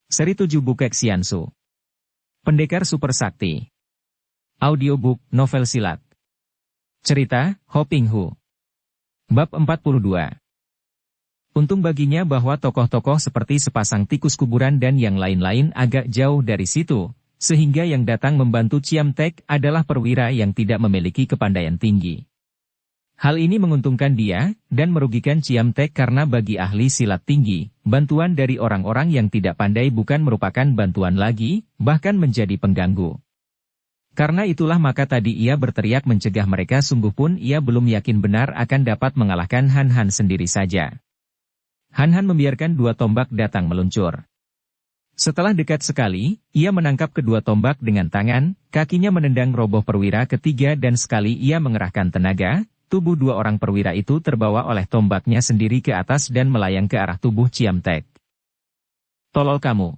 Seri 7 Bukek Xiansu. Pendekar Super Sakti. Audiobook, novel silat. Cerita, Ho Ping Hu. Bab 42. Untung baginya bahwa tokoh-tokoh seperti sepasang tikus kuburan dan yang lain-lain agak jauh dari situ, sehingga yang datang membantu Chiam Tek adalah perwira yang tidak memiliki kepandaian tinggi. Hal ini menguntungkan dia, dan merugikan Chiam Tek karena bagi ahli silat tinggi, bantuan dari orang-orang yang tidak pandai bukan merupakan bantuan lagi, bahkan menjadi pengganggu. Karena itulah maka tadi ia berteriak mencegah mereka, sungguh pun ia belum yakin benar akan dapat mengalahkan Han Han sendiri saja. Han Han membiarkan dua tombak datang meluncur. Setelah dekat sekali, ia menangkap kedua tombak dengan tangan, kakinya menendang roboh perwira ketiga dan sekali ia mengerahkan tenaga, tubuh dua orang perwira itu terbawa oleh tombaknya sendiri ke atas dan melayang ke arah tubuh Chiam Tek. Tolol kamu!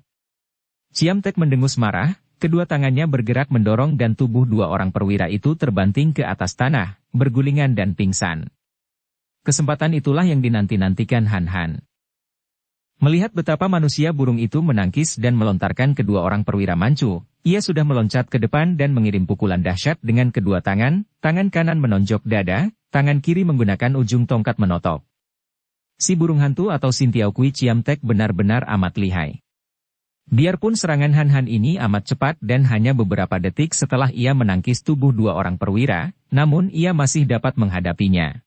Chiam Tek mendengus marah, kedua tangannya bergerak mendorong dan tubuh dua orang perwira itu terbanting ke atas tanah, bergulingan dan pingsan. Kesempatan itulah yang dinanti-nantikan Han Han. Melihat betapa manusia burung itu menangkis dan melontarkan kedua orang perwira Manchu, ia sudah meloncat ke depan dan mengirim pukulan dahsyat dengan kedua tangan kanan menonjok dada, tangan kiri menggunakan ujung tongkat menotok. Si burung hantu atau Sintiao Kui Chiam Tek benar-benar amat lihai. Biarpun serangan Han Han ini amat cepat dan hanya beberapa detik setelah ia menangkis tubuh dua orang perwira, namun ia masih dapat menghadapinya.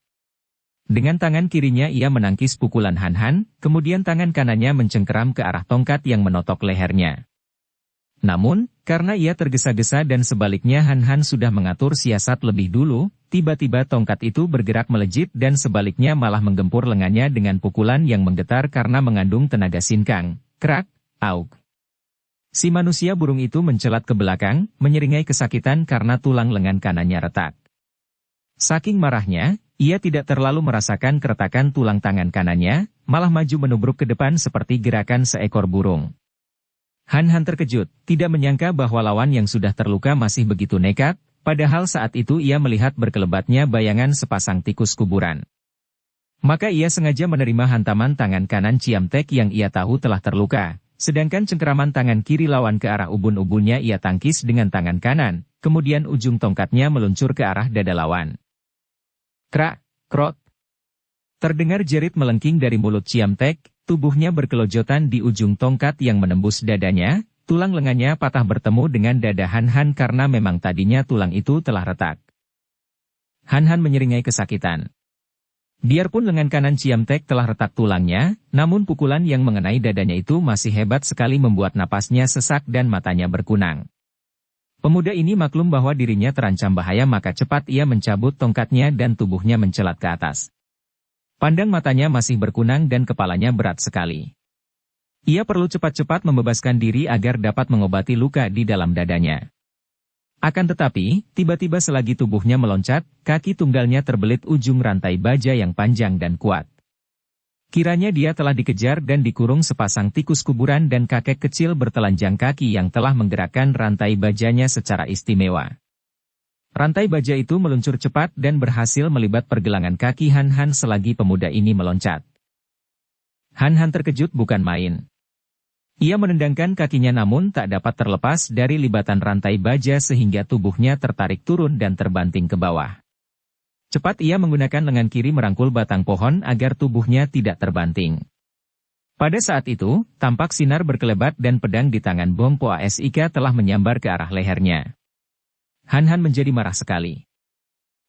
Dengan tangan kirinya ia menangkis pukulan Han Han, kemudian tangan kanannya mencengkeram ke arah tongkat yang menotok lehernya. Namun, karena ia tergesa-gesa dan sebaliknya Han Han sudah mengatur siasat lebih dulu, tiba-tiba tongkat itu bergerak melejit dan sebaliknya malah menggempur lengannya dengan pukulan yang menggetar karena mengandung tenaga sinkang. Krak, auk. Si manusia burung itu mencelat ke belakang, menyeringai kesakitan karena tulang lengan kanannya retak. Saking marahnya, ia tidak terlalu merasakan keretakan tulang tangan kanannya, malah maju menubruk ke depan seperti gerakan seekor burung. Han Han terkejut, tidak menyangka bahwa lawan yang sudah terluka masih begitu nekat, padahal saat itu ia melihat berkelebatnya bayangan sepasang tikus kuburan. Maka ia sengaja menerima hantaman tangan kanan Chiam Tek yang ia tahu telah terluka, sedangkan cengkeraman tangan kiri lawan ke arah ubun-ubunnya ia tangkis dengan tangan kanan, kemudian ujung tongkatnya meluncur ke arah dada lawan. Krak, krot. Terdengar jerit melengking dari mulut Chiam Tek, tubuhnya berkelojotan di ujung tongkat yang menembus dadanya, tulang lengannya patah bertemu dengan dada Han Han karena memang tadinya tulang itu telah retak. Han Han menyeringai kesakitan. Biarpun lengan kanan Chiam Tek telah retak tulangnya, namun pukulan yang mengenai dadanya itu masih hebat sekali membuat napasnya sesak dan matanya berkunang. Pemuda ini maklum bahwa dirinya terancam bahaya maka cepat ia mencabut tongkatnya dan tubuhnya mencelat ke atas. Pandang matanya masih berkunang dan kepalanya berat sekali. Ia perlu cepat-cepat membebaskan diri agar dapat mengobati luka di dalam dadanya. Akan tetapi, tiba-tiba selagi tubuhnya meloncat, kaki tunggalnya terbelit ujung rantai baja yang panjang dan kuat. Kiranya dia telah dikejar dan dikurung sepasang tikus kuburan dan kakek kecil bertelanjang kaki yang telah menggerakkan rantai bajanya secara istimewa. Rantai baja itu meluncur cepat dan berhasil melibat pergelangan kaki Han Han selagi pemuda ini meloncat. Han Han terkejut bukan main. Ia menendangkan kakinya namun tak dapat terlepas dari libatan rantai baja sehingga tubuhnya tertarik turun dan terbanting ke bawah. Cepat ia menggunakan lengan kiri merangkul batang pohon agar tubuhnya tidak terbanting. Pada saat itu, tampak sinar berkelebat dan pedang di tangan Bong Poa Sik telah menyambar ke arah lehernya. Han Han menjadi marah sekali.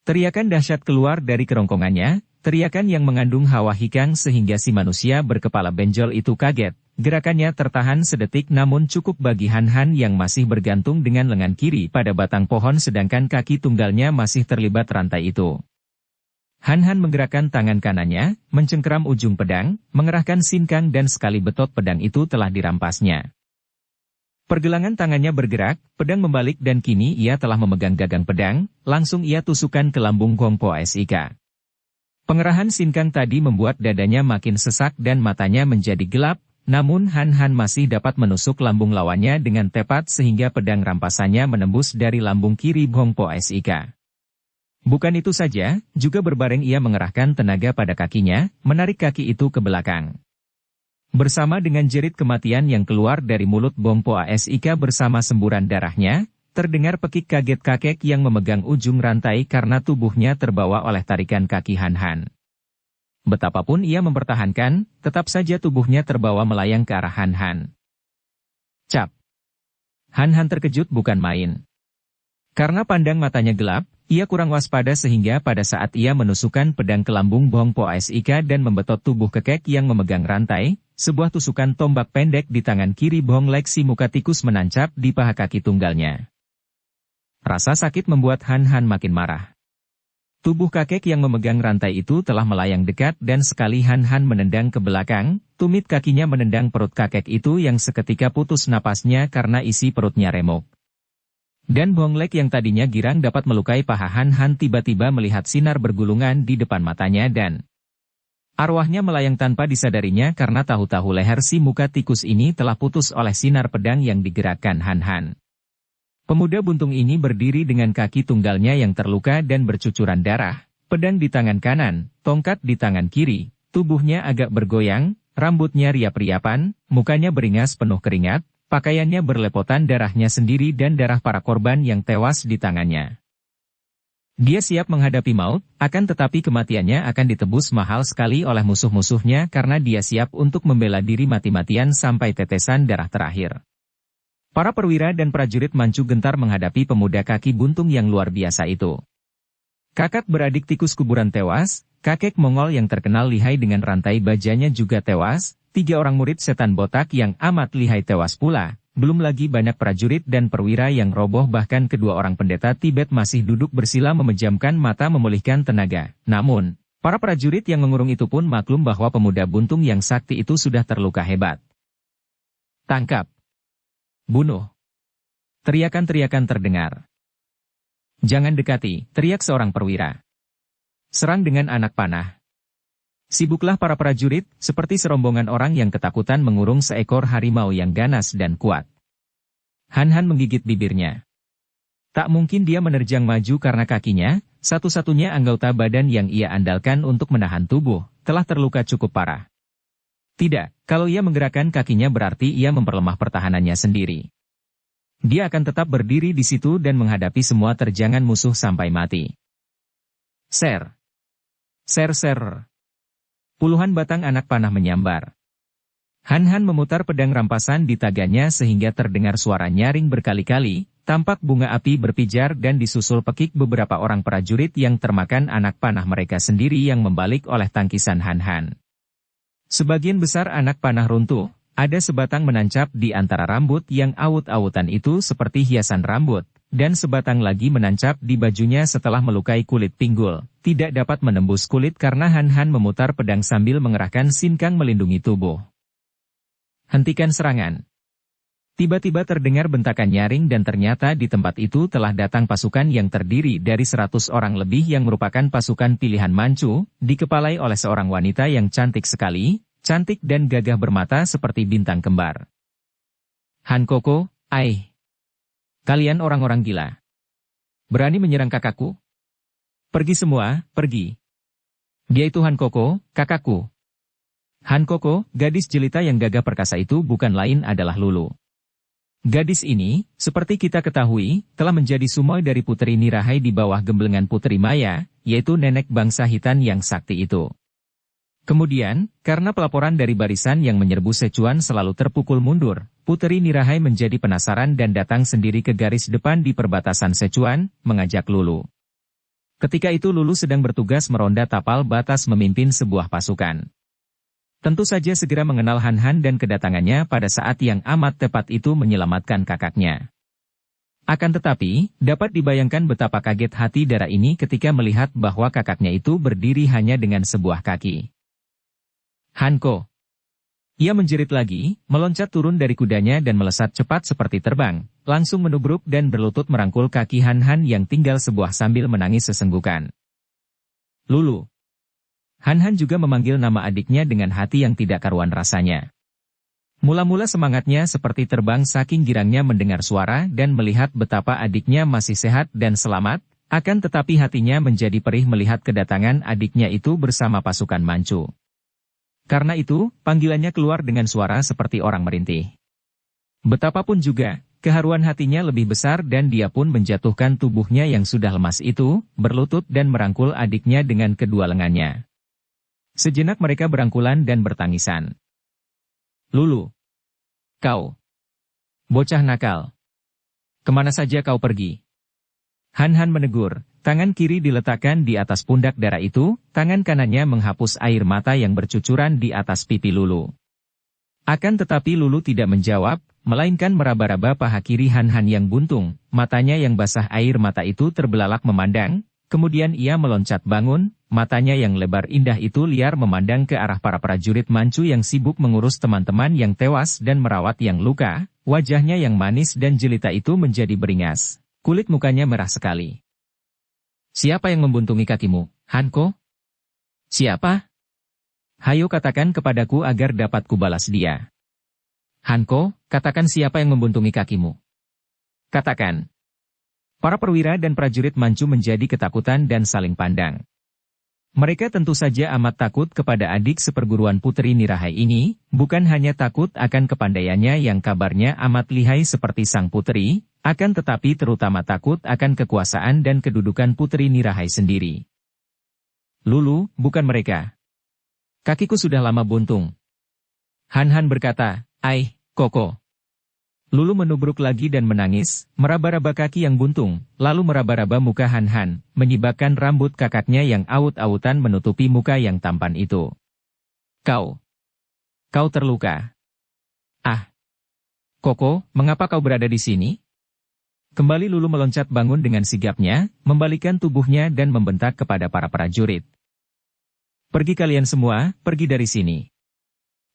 Teriakan dahsyat keluar dari kerongkongannya, teriakan yang mengandung hawa hikang sehingga si manusia berkepala benjol itu kaget. Gerakannya tertahan sedetik namun cukup bagi Han Han yang masih bergantung dengan lengan kiri pada batang pohon sedangkan kaki tunggalnya masih terlibat rantai itu. Han Han menggerakkan tangan kanannya, mencengkeram ujung pedang, mengerahkan sinkang dan sekali betot pedang itu telah dirampasnya. Pergelangan tangannya bergerak, pedang membalik dan kini ia telah memegang gagang pedang, langsung ia tusukkan ke lambung Bong Poa Sik. Pengerahan sinkang tadi membuat dadanya makin sesak dan matanya menjadi gelap, namun Han Han masih dapat menusuk lambung lawannya dengan tepat sehingga pedang rampasannya menembus dari lambung kiri Bong Poa Sik. Bukan itu saja, juga berbareng ia mengerahkan tenaga pada kakinya, menarik kaki itu ke belakang. Bersama dengan jerit kematian yang keluar dari mulut Bongpo Asika bersama semburan darahnya, terdengar pekik kaget kakek yang memegang ujung rantai karena tubuhnya terbawa oleh tarikan kaki Han Han. Betapapun ia mempertahankan, tetap saja tubuhnya terbawa melayang ke arah Han Han. Cap! Han Han terkejut bukan main. Karena pandang matanya gelap, ia kurang waspada sehingga pada saat ia menusukkan pedang ke lambung Bongpo Asika dan membetot tubuh kekek yang memegang rantai, sebuah tusukan tombak pendek di tangan kiri Bong Lek si muka tikus menancap di paha kaki tunggalnya. Rasa sakit membuat Han Han makin marah. Tubuh kakek yang memegang rantai itu telah melayang dekat dan sekali Han Han menendang ke belakang, tumit kakinya menendang perut kakek itu yang seketika putus napasnya karena isi perutnya remuk. Dan Bong Lek yang tadinya girang dapat melukai paha Han Han tiba-tiba melihat sinar bergulungan di depan matanya dan arwahnya melayang tanpa disadarinya karena tahu-tahu leher si muka tikus ini telah putus oleh sinar pedang yang digerakkan Han Han. Pemuda buntung ini berdiri dengan kaki tunggalnya yang terluka dan bercucuran darah, pedang di tangan kanan, tongkat di tangan kiri, tubuhnya agak bergoyang, rambutnya riap-riapan, mukanya beringas penuh keringat, pakaiannya berlepotan darahnya sendiri dan darah para korban yang tewas di tangannya. Dia siap menghadapi maut, akan tetapi kematiannya akan ditebus mahal sekali oleh musuh-musuhnya karena dia siap untuk membela diri mati-matian sampai tetesan darah terakhir. Para perwira dan prajurit Manchu gentar menghadapi pemuda kaki buntung yang luar biasa itu. Kakak beradik tikus kuburan tewas, kakek Mongol yang terkenal lihai dengan rantai bajanya juga tewas, 3 orang murid setan botak yang amat lihai tewas pula, belum lagi banyak prajurit dan perwira yang roboh bahkan kedua orang pendeta Tibet masih duduk bersila memejamkan mata memulihkan tenaga. Namun, para prajurit yang mengurung itu pun maklum bahwa pemuda buntung yang sakti itu sudah terluka hebat. Tangkap! Bunuh! Teriakan-teriakan terdengar. Jangan dekati, teriak seorang perwira. Serang dengan anak panah. Sibuklah para prajurit, seperti serombongan orang yang ketakutan mengurung seekor harimau yang ganas dan kuat. Han Han menggigit bibirnya. Tak mungkin dia menerjang maju karena kakinya, satu-satunya anggota badan yang ia andalkan untuk menahan tubuh, telah terluka cukup parah. Tidak, kalau ia menggerakkan kakinya berarti ia memperlemah pertahanannya sendiri. Dia akan tetap berdiri di situ dan menghadapi semua terjangan musuh sampai mati. Ser! Ser ser! Puluhan batang anak panah menyambar. Han Han memutar pedang rampasan di taganya sehingga terdengar suara nyaring berkali-kali, tampak bunga api berpijar dan disusul pekik beberapa orang prajurit yang termakan anak panah mereka sendiri yang membalik oleh tangkisan Han Han. Sebagian besar anak panah runtuh, ada sebatang menancap di antara rambut yang awut-awutan itu seperti hiasan rambut, dan sebatang lagi menancap di bajunya setelah melukai kulit pinggul, tidak dapat menembus kulit karena Han Han memutar pedang sambil mengerahkan sinkang melindungi tubuh. Hentikan serangan. Tiba-tiba terdengar bentakan nyaring dan ternyata di tempat itu telah datang pasukan yang terdiri dari 100 orang lebih yang merupakan pasukan pilihan Manchu, dikepalai oleh seorang wanita yang cantik sekali, cantik dan gagah bermata seperti bintang kembar. Han Koko, ai! Kalian orang-orang gila. Berani menyerang kakakku? Pergi semua, pergi. Dia itu Han Koko, kakakku. Han Koko, gadis jelita yang gagah perkasa itu bukan lain adalah Lulu. Gadis ini, seperti kita ketahui, telah menjadi sumoi dari Puteri Nirahai di bawah gemblengan Puteri Maya, yaitu nenek bangsa Hitan yang sakti itu. Kemudian, karena pelaporan dari barisan yang menyerbu Sechuan selalu terpukul mundur, Puteri Nirahai menjadi penasaran dan datang sendiri ke garis depan di perbatasan Sechuan, mengajak Lulu. Ketika itu Lulu sedang bertugas meronda tapal batas memimpin sebuah pasukan. Tentu saja segera mengenal Han Han dan kedatangannya pada saat yang amat tepat itu menyelamatkan kakaknya. Akan tetapi, dapat dibayangkan betapa kaget hati Dara ini ketika melihat bahwa kakaknya itu berdiri hanya dengan sebuah kaki. Hanko. Ia menjerit lagi, meloncat turun dari kudanya dan melesat cepat seperti terbang, langsung menubruk dan berlutut merangkul kaki Han Han yang tinggal sebuah sambil menangis sesenggukan. Lulu. Han Han juga memanggil nama adiknya dengan hati yang tidak karuan rasanya. Mula-mula semangatnya seperti terbang saking girangnya mendengar suara dan melihat betapa adiknya masih sehat dan selamat, akan tetapi hatinya menjadi perih melihat kedatangan adiknya itu bersama pasukan Manchu. Karena itu, panggilannya keluar dengan suara seperti orang merintih. Betapapun juga, keharuan hatinya lebih besar dan dia pun menjatuhkan tubuhnya yang sudah lemas itu, berlutut dan merangkul adiknya dengan kedua lengannya. Sejenak mereka berangkulan dan bertangisan. Lulu. Kau. Bocah nakal. Kemana saja kau pergi? Han menegur, tangan kiri diletakkan di atas pundak darah itu, tangan kanannya menghapus air mata yang bercucuran di atas pipi Lulu. Akan tetapi Lulu tidak menjawab, melainkan meraba-raba paha kiri Han yang buntung, matanya yang basah air mata itu terbelalak memandang, kemudian ia meloncat bangun, matanya yang lebar indah itu liar memandang ke arah para prajurit Manchu yang sibuk mengurus teman-teman yang tewas dan merawat yang luka, wajahnya yang manis dan jelita itu menjadi beringas. Kulit mukanya merah sekali. Siapa yang membuntungi kakimu, Hanko? Siapa? Hayo katakan kepadaku agar dapat kubalas dia. Hanko, katakan siapa yang membuntungi kakimu. Katakan. Para perwira dan prajurit Manchu menjadi ketakutan dan saling pandang. Mereka tentu saja amat takut kepada adik seperguruan Putri Nirahai ini, bukan hanya takut akan kepandaiannya yang kabarnya amat lihai seperti sang putri, akan tetapi terutama takut akan kekuasaan dan kedudukan Putri Nirahai sendiri. Lulu, bukan mereka. Kakiku sudah lama buntung. Han berkata, Koko. Lulu menubruk lagi dan menangis, meraba-raba kaki yang buntung, lalu meraba-raba muka Han, menyibakkan rambut kakaknya yang aut-autan menutupi muka yang tampan itu. Kau terluka. Koko, mengapa kau berada di sini? Kembali Lulu meloncat bangun dengan sigapnya, membalikan tubuhnya dan membentak kepada para prajurit. Pergi kalian semua, pergi dari sini.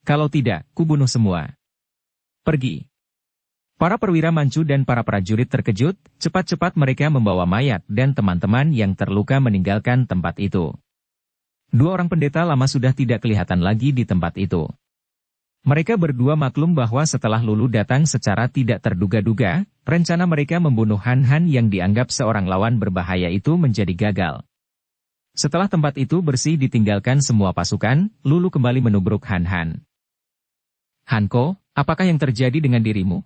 Kalau tidak, kubunuh semua. Pergi. Para perwira Manchu dan para prajurit terkejut, cepat-cepat mereka membawa mayat dan teman-teman yang terluka meninggalkan tempat itu. Dua orang pendeta lama sudah tidak kelihatan lagi di tempat itu. Mereka berdua maklum bahwa setelah Lulu datang secara tidak terduga-duga, rencana mereka membunuh Han yang dianggap seorang lawan berbahaya itu menjadi gagal. Setelah tempat itu bersih ditinggalkan semua pasukan, Lulu kembali menubruk Han. Hanko, apakah yang terjadi dengan dirimu?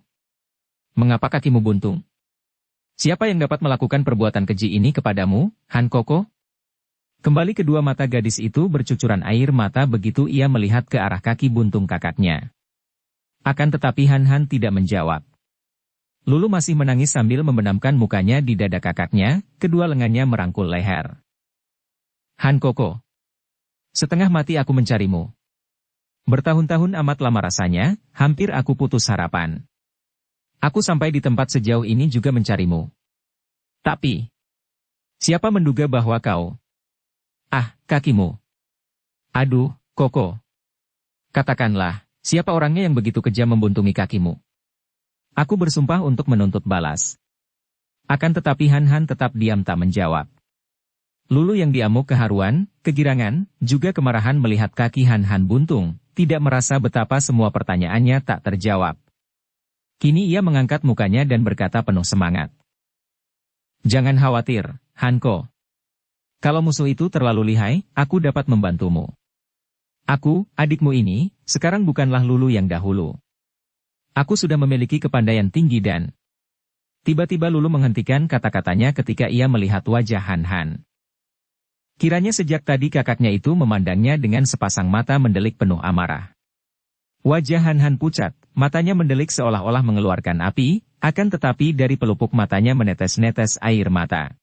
Mengapa kakimu buntung? Siapa yang dapat melakukan perbuatan keji ini kepadamu, Han Koko? Kembali kedua mata gadis itu bercucuran air mata begitu ia melihat ke arah kaki buntung kakaknya. Akan tetapi Han tidak menjawab. Lulu masih menangis sambil membenamkan mukanya di dada kakaknya, kedua lengannya merangkul leher. Han Koko. Setengah mati aku mencarimu. Bertahun-tahun amat lama rasanya, hampir aku putus harapan. Aku sampai di tempat sejauh ini juga mencarimu. Tapi, siapa menduga bahwa kau? Kakimu. Aduh, Koko. Katakanlah, siapa orangnya yang begitu kejam membuntungi kakimu? Aku bersumpah untuk menuntut balas. Akan tetapi Han tetap diam tak menjawab. Lulu yang diamuk keharuan, kegirangan, juga kemarahan melihat kaki Han buntung, tidak merasa betapa semua pertanyaannya tak terjawab. Kini ia mengangkat mukanya dan berkata penuh semangat. Jangan khawatir, Hanko. Kalau musuh itu terlalu lihai, aku dapat membantumu. Aku, adikmu ini, sekarang bukanlah Lulu yang dahulu. Aku sudah memiliki kepandaian tinggi dan... Tiba-tiba Lulu menghentikan kata-katanya ketika ia melihat wajah Han. Kiranya sejak tadi kakaknya itu memandangnya dengan sepasang mata mendelik penuh amarah. Wajah Han pucat, matanya mendelik seolah-olah mengeluarkan api, akan tetapi dari pelupuk matanya menetes-netes air mata.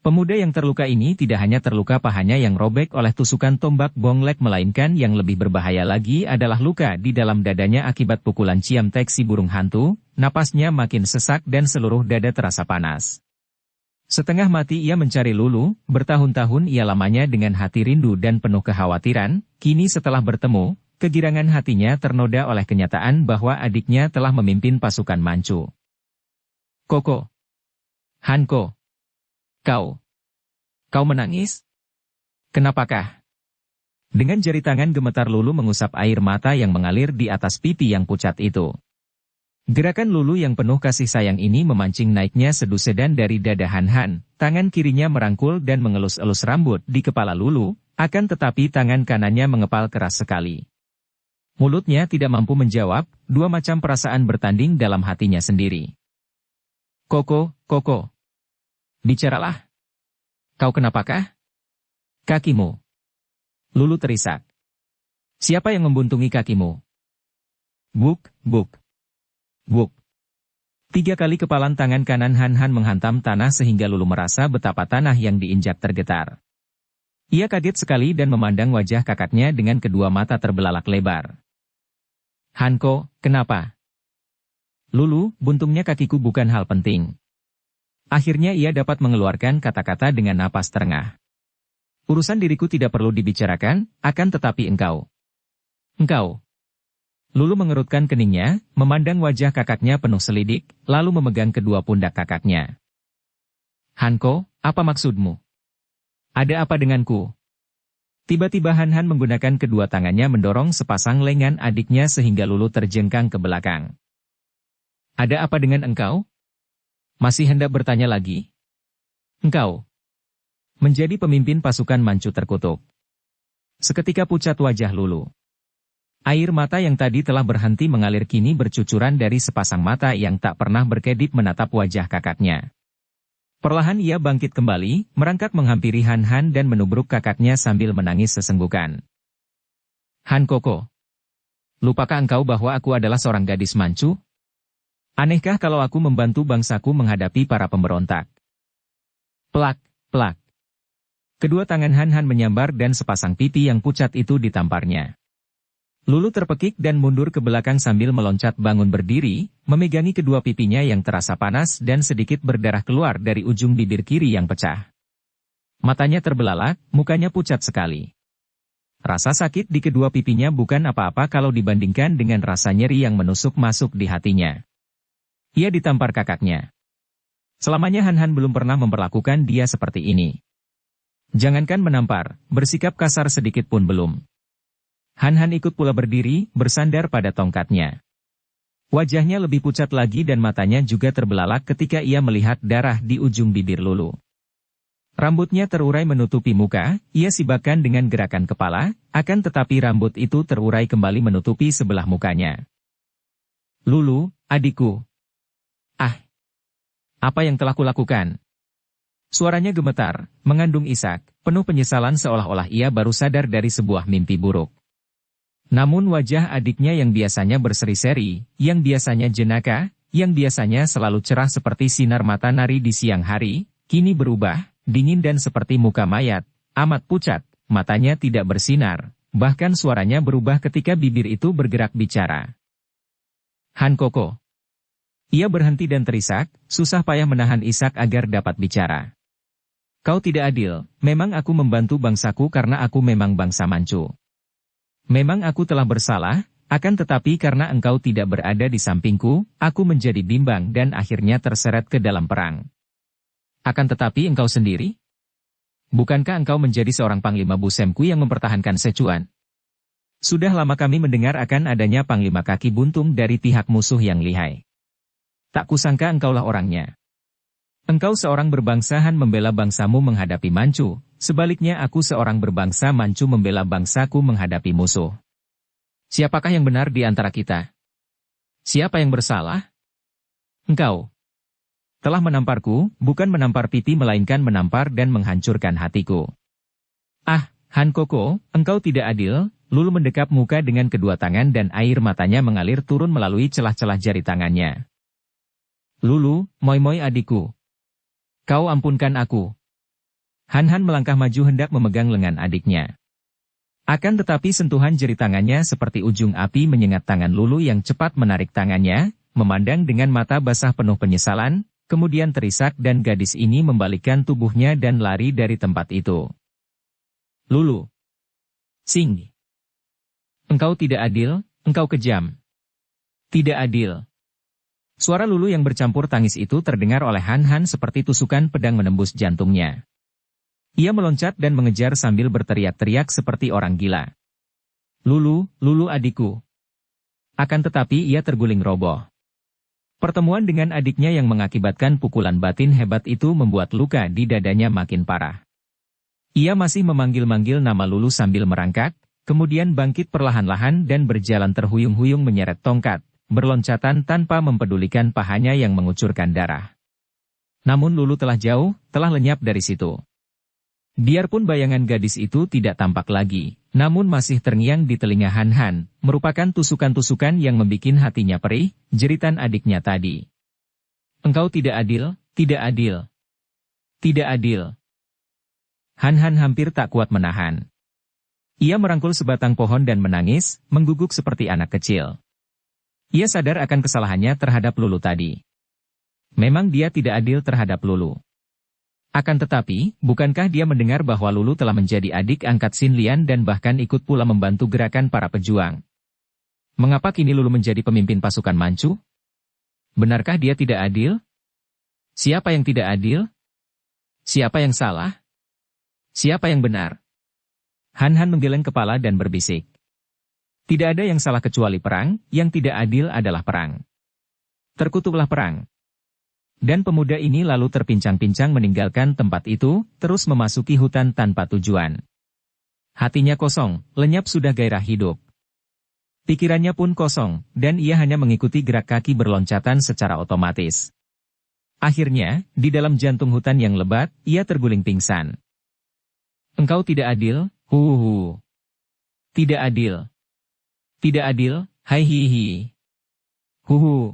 Pemuda yang terluka ini tidak hanya terluka pahanya yang robek oleh tusukan tombak bonglek melainkan yang lebih berbahaya lagi adalah luka di dalam dadanya akibat pukulan ciamtek si burung hantu, napasnya makin sesak dan seluruh dada terasa panas. Setengah mati ia mencari Lulu, bertahun-tahun ia lamanya dengan hati rindu dan penuh kekhawatiran, kini setelah bertemu, kegirangan hatinya ternoda oleh kenyataan bahwa adiknya telah memimpin pasukan Manchu. Koko. Hanko. Kau menangis? Kenapakah? Dengan jari tangan gemetar Lulu mengusap air mata yang mengalir di atas pipi yang pucat itu. Gerakan Lulu yang penuh kasih sayang ini memancing naiknya sedu sedan dari dada Han, tangan kirinya merangkul dan mengelus-elus rambut di kepala Lulu, akan tetapi tangan kanannya mengepal keras sekali. Mulutnya tidak mampu menjawab, dua macam perasaan bertanding dalam hatinya sendiri. Koko, bicaralah. Kau kenapakah? Kakimu. Lulu terisak. Siapa yang membuntungi kakimu? Buk. 3 kali kepalan tangan kanan Han Han menghantam tanah sehingga Lulu merasa betapa tanah yang diinjak tergetar. Ia kaget sekali dan memandang wajah kakaknya dengan kedua mata terbelalak lebar. Hanko, kenapa? Lulu, buntungnya kakiku bukan hal penting. Akhirnya ia dapat mengeluarkan kata-kata dengan napas terengah. Urusan diriku tidak perlu dibicarakan, akan tetapi engkau. Lulu mengerutkan keningnya, memandang wajah kakaknya penuh selidik, lalu memegang kedua pundak kakaknya. Hanko, apa maksudmu? Ada apa denganku? Tiba-tiba Han Han menggunakan kedua tangannya mendorong sepasang lengan adiknya sehingga Lulu terjengkang ke belakang. Ada apa dengan engkau? Masih hendak bertanya lagi? Engkau menjadi pemimpin pasukan Manchu terkutuk. Seketika pucat wajah Lulu. Air mata yang tadi telah berhenti mengalir kini bercucuran dari sepasang mata yang tak pernah berkedip menatap wajah kakaknya. Perlahan ia bangkit kembali, merangkak menghampiri Han Han dan menubruk kakaknya sambil menangis sesenggukan. Han Koko, lupakah engkau bahwa aku adalah seorang gadis Manchu? Anehkah kalau aku membantu bangsaku menghadapi para pemberontak? Plak. Kedua tangan Han Han menyambar dan sepasang pipi yang pucat itu ditamparnya. Lulu terpekik dan mundur ke belakang sambil meloncat bangun berdiri, memegangi kedua pipinya yang terasa panas dan sedikit berdarah keluar dari ujung bibir kiri yang pecah. Matanya terbelalak, mukanya pucat sekali. Rasa sakit di kedua pipinya bukan apa-apa kalau dibandingkan dengan rasa nyeri yang menusuk masuk di hatinya. Ia ditampar kakaknya. Selamanya Han Han belum pernah memperlakukan dia seperti ini. Jangankan menampar, bersikap kasar sedikit pun belum. Han Han ikut pula berdiri, bersandar pada tongkatnya. Wajahnya lebih pucat lagi dan matanya juga terbelalak ketika ia melihat darah di ujung bibir Lulu. Rambutnya terurai menutupi muka, ia sibakkan dengan gerakan kepala, akan tetapi rambut itu terurai kembali menutupi sebelah mukanya. Lulu, adikku. Apa yang telah kulakukan? Suaranya gemetar, mengandung isak, penuh penyesalan seolah-olah ia baru sadar dari sebuah mimpi buruk. Namun wajah adiknya yang biasanya berseri-seri, yang biasanya jenaka, yang biasanya selalu cerah seperti sinar matahari di siang hari, kini berubah, dingin dan seperti muka mayat, amat pucat, matanya tidak bersinar, bahkan suaranya berubah ketika bibir itu bergerak bicara. Han Koko. Ia berhenti dan terisak, susah payah menahan isak agar dapat bicara. Kau tidak adil, memang aku membantu bangsaku karena aku memang bangsa Manchu. Memang aku telah bersalah, akan tetapi karena engkau tidak berada di sampingku, aku menjadi bimbang dan akhirnya terseret ke dalam perang. Akan tetapi engkau sendiri? Bukankah engkau menjadi seorang panglima busemku yang mempertahankan Sichuan? Sudah lama kami mendengar akan adanya panglima kaki buntung dari pihak musuh yang lihai. Tak kusangka engkaulah orangnya. Engkau seorang berbangsa Han membela bangsamu menghadapi Manchu, sebaliknya aku seorang berbangsa Manchu membela bangsaku menghadapi musuh. Siapakah yang benar di antara kita? Siapa yang bersalah? Engkau telah menamparku, bukan menampar pipi melainkan menampar dan menghancurkan hatiku. Han Koko, engkau tidak adil. Lulu mendekap muka dengan kedua tangan dan air matanya mengalir turun melalui celah-celah jari tangannya. Lulu, moi adikku. Kau ampunkan aku. Han Han melangkah maju hendak memegang lengan adiknya. Akan tetapi sentuhan jari tangannya seperti ujung api menyengat tangan Lulu yang cepat menarik tangannya, memandang dengan mata basah penuh penyesalan, kemudian terisak dan gadis ini membalikkan tubuhnya dan lari dari tempat itu. Lulu. Sing. Engkau tidak adil, engkau kejam. Tidak adil. Suara Lulu yang bercampur tangis itu terdengar oleh Han Han seperti tusukan pedang menembus jantungnya. Ia meloncat dan mengejar sambil berteriak-teriak seperti orang gila. Lulu adikku. Akan tetapi ia terguling roboh. Pertemuan dengan adiknya yang mengakibatkan pukulan batin hebat itu membuat luka di dadanya makin parah. Ia masih memanggil-manggil nama Lulu sambil merangkak, kemudian bangkit perlahan-lahan dan berjalan terhuyung-huyung menyeret tongkat, berloncatan tanpa mempedulikan pahanya yang mengucurkan darah. Namun Lulu telah jauh, telah lenyap dari situ. Biarpun bayangan gadis itu tidak tampak lagi, namun masih terngiang di telinga Han Han, merupakan tusukan-tusukan yang membikin hatinya perih, jeritan adiknya tadi. Engkau tidak adil, tidak adil. Tidak adil. Han Han hampir tak kuat menahan. Ia merangkul sebatang pohon dan menangis, mengguguk seperti anak kecil. Ia sadar akan kesalahannya terhadap Lulu tadi. Memang dia tidak adil terhadap Lulu. Akan tetapi, bukankah dia mendengar bahwa Lulu telah menjadi adik angkat Xin Lian dan bahkan ikut pula membantu gerakan para pejuang? Mengapa kini Lulu menjadi pemimpin pasukan Manchu? Benarkah dia tidak adil? Siapa yang tidak adil? Siapa yang salah? Siapa yang benar? Han Han menggeleng kepala dan berbisik. Tidak ada yang salah kecuali perang, yang tidak adil adalah perang. Terkutuklah perang. Dan pemuda ini lalu terpincang-pincang meninggalkan tempat itu, terus memasuki hutan tanpa tujuan. Hatinya kosong, lenyap sudah gairah hidup. Pikirannya pun kosong, dan ia hanya mengikuti gerak kaki berloncatan secara otomatis. Akhirnya, di dalam jantung hutan yang lebat, ia terguling pingsan. Engkau tidak adil, huhuhu. Tidak adil. Tidak adil, hai hihi. Huhu.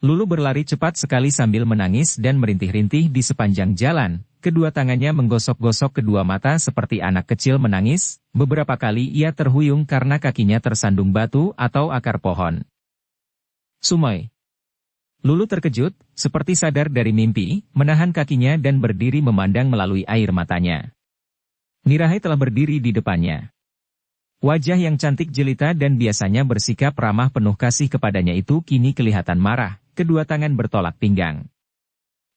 Lulu berlari cepat sekali sambil menangis dan merintih-rintih di sepanjang jalan, kedua tangannya menggosok-gosok kedua mata seperti anak kecil menangis, beberapa kali ia terhuyung karena kakinya tersandung batu atau akar pohon. Sumoy. Lulu terkejut, seperti sadar dari mimpi, menahan kakinya dan berdiri memandang melalui air matanya. Nirahai telah berdiri di depannya. Wajah yang cantik jelita dan biasanya bersikap ramah penuh kasih kepadanya itu kini kelihatan marah, kedua tangan bertolak pinggang.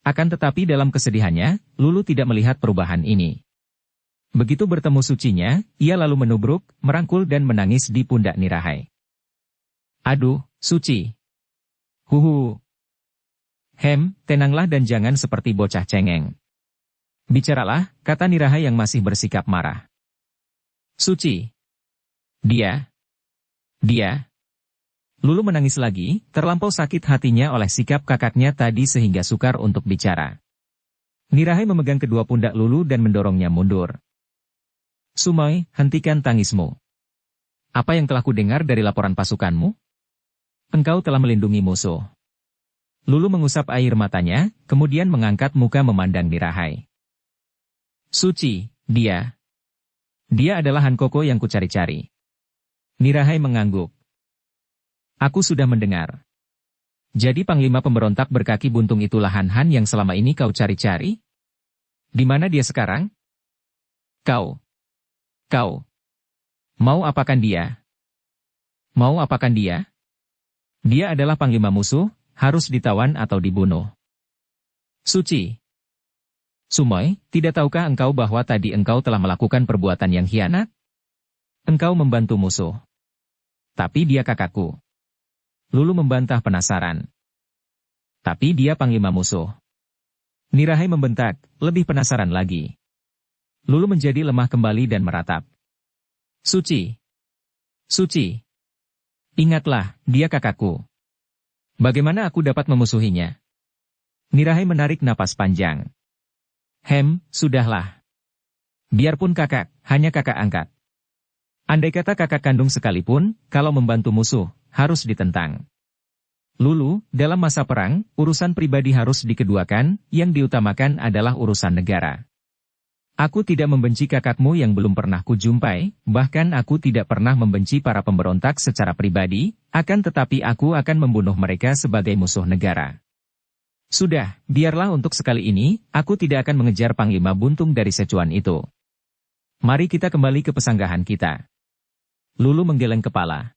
Akan tetapi dalam kesedihannya, Lulu tidak melihat perubahan ini. Begitu bertemu sucinya, ia lalu menubruk, merangkul dan menangis di pundak Nirahai. Aduh, Suci. Huhu. Tenanglah dan jangan seperti bocah cengeng. Bicaralah, kata Nirahai yang masih bersikap marah. Suci. Dia. Lulu menangis lagi, terlampau sakit hatinya oleh sikap kakaknya tadi sehingga sukar untuk bicara. Nirahai memegang kedua pundak Lulu dan mendorongnya mundur. Sumoy, hentikan tangismu. Apa yang telah kudengar dari laporan pasukanmu? Engkau telah melindungi musuh. Lulu mengusap air matanya, kemudian mengangkat muka memandang Nirahai. Suci, dia adalah Han Koko yang kucari-cari. Nirahai mengangguk. Aku sudah mendengar. Jadi panglima pemberontak berkaki buntung itulah Han Han yang selama ini kau cari-cari? Di mana dia sekarang? Kau. Mau apakan dia? Dia adalah panglima musuh, harus ditawan atau dibunuh. Suci. Sumoy, tidak tahukah engkau bahwa tadi engkau telah melakukan perbuatan yang khianat? Engkau membantu musuh. Tapi dia kakakku. Lulu membantah penasaran. Tapi dia panglima musuh. Nirahai membentak, lebih penasaran lagi. Lulu menjadi lemah kembali dan meratap. Suci. Ingatlah, dia kakakku. Bagaimana aku dapat memusuhinya? Nirahai menarik napas panjang. Sudahlah. Biarpun kakak, hanya kakak angkat. Andai kata kakak kandung sekalipun, kalau membantu musuh, harus ditentang. Lulu, dalam masa perang, urusan pribadi harus dikeduakan, yang diutamakan adalah urusan negara. Aku tidak membenci kakakmu yang belum pernah kujumpai, bahkan aku tidak pernah membenci para pemberontak secara pribadi, akan tetapi aku akan membunuh mereka sebagai musuh negara. Sudah, biarlah untuk sekali ini, aku tidak akan mengejar panglima buntung dari Secuan itu. Mari kita kembali ke pesanggahan kita. Lulu menggeleng kepala.